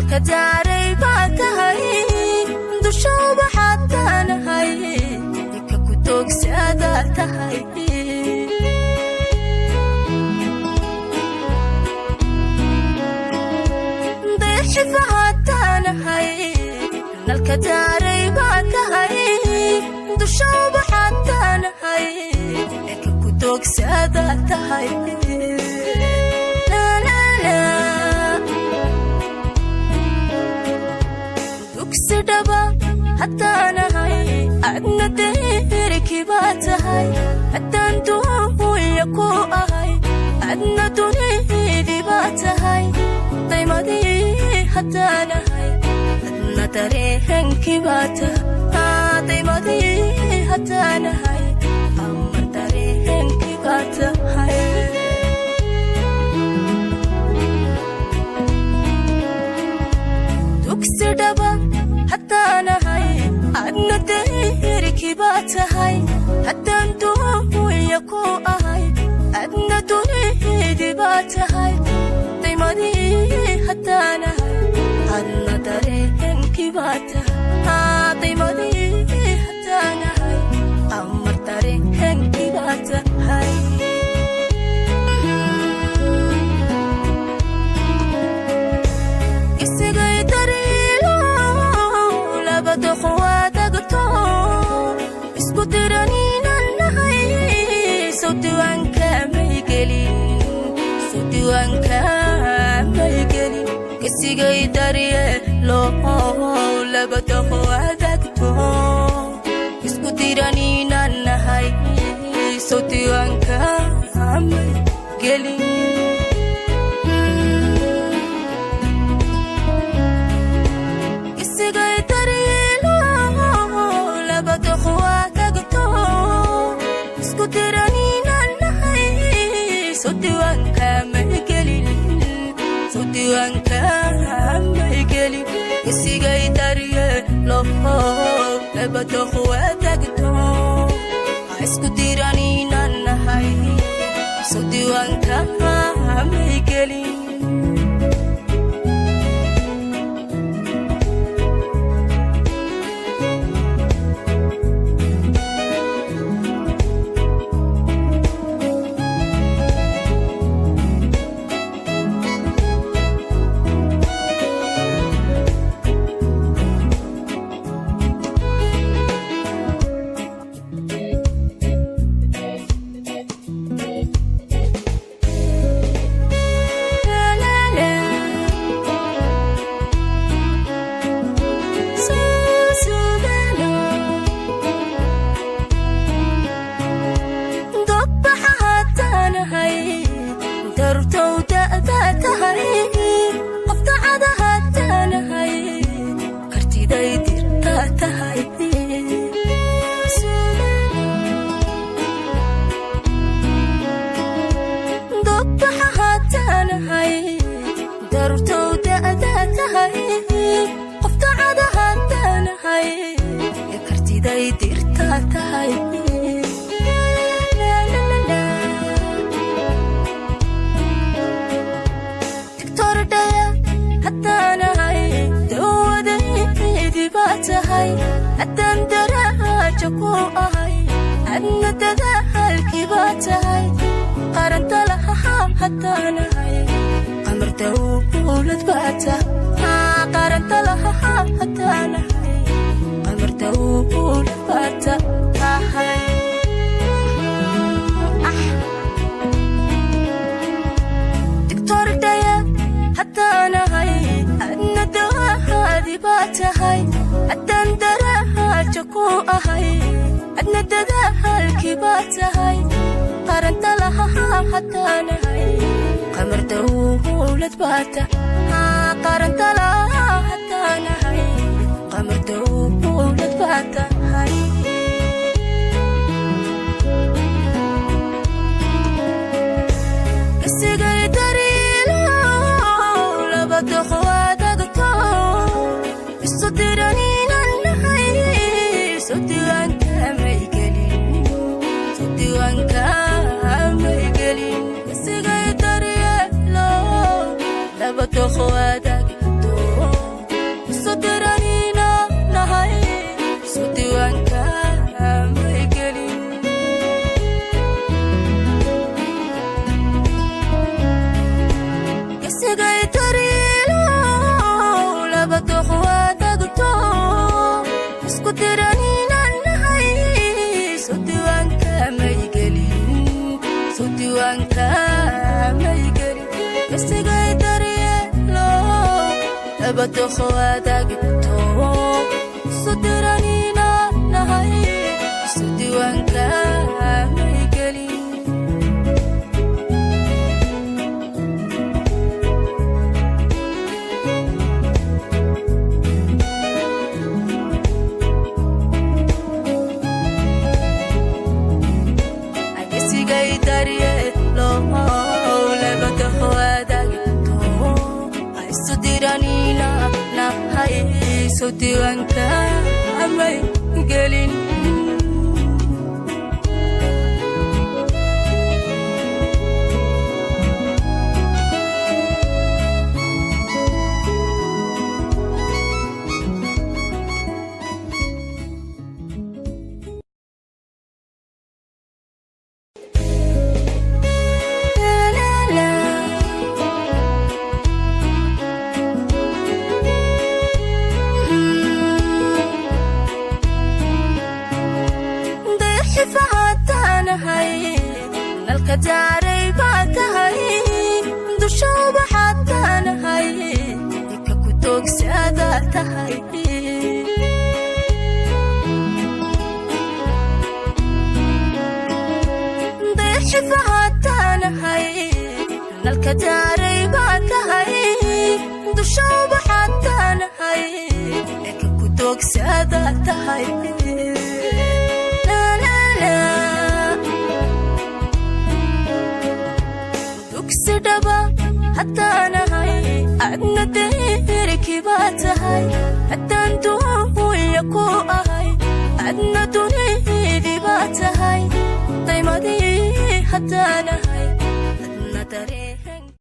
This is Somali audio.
nalka daaray baa tahay dushooba xataanahay ka ku doogsadaa tahay شفاعتانهاي نلka daaray baa tahay dushooba xataanahay ka ku doogsadaa tahay dugsidhaba hataanahay adna deerkii baa tahay haddaan duuya ku ahay adna dunidii baa tahay daymadii hataanahay adna dareenkii baa tahay daymadii hataanahay amar dareenkii baa tahay dugsidhaba hataanahay adna deerkii baa tahay haddaan duuya ku ahay adna dunidii baa tahay daymadii hataanahay adna dareenkii baa tahay daymadii hataanahay amar dareenkii baa tahay isigay dariilo labada quwaadagto isku diraniinan nahay soo diiwaanka may gelin soo diiwaanka may gelin isigay dariilo labada quwaadagto isku diraniinan nahay soo diiwaanka may gelin isigay dariilo labada quwaadagto isku diraniinan nahay soo diiwaanka may gelin soo diiwaanka may gelin isigay dariilo labada quwaadagto isku diraniinan nahay soo diiwaanka may gelin haddaan daraajo ku ahay adna dadaalkii baa tahay qaranta lahaa hataanahay qamar dawlad baa tahay qaranta lahaa hataanahay qamar dawlad baa tahay diktor daya hataanahay adna dawaadi baa tahay haddaan daraajo ku ahay adna dadaalkii baa tahay qaranta lahaa hataanahay qamar dawlad baa tahay qaranta lahaa hataanahay qamar dawlad baa tahay isigay dariilo labada quwaadagto isu diraniinan nahay soo diiwaanka may gelin soo diiwaanka may gelin isigay dariilo labada quwaadagto لبت خواتك توم صدرانينا نهاي صدي وانكا ميقلي أجسي قاي داريه لو لبت خواتك توم أي صدرانينا نهاي صدي وانكا ميقلي نالكتاري باتهاي دوشوب حتى نهاي يكاكو دوغساتا تهاي ضيحي فهاتا نهاي نالكتاري باتهاي دوشوب حتى نهاي يكاكو دوغساتا تهاي سدبا حتى نهاي أدنى تهركي باتهاي حتى انتو يكو أهاي أدنى تريدي باتهاي طيمة دي حتى نهاي أدنى تريد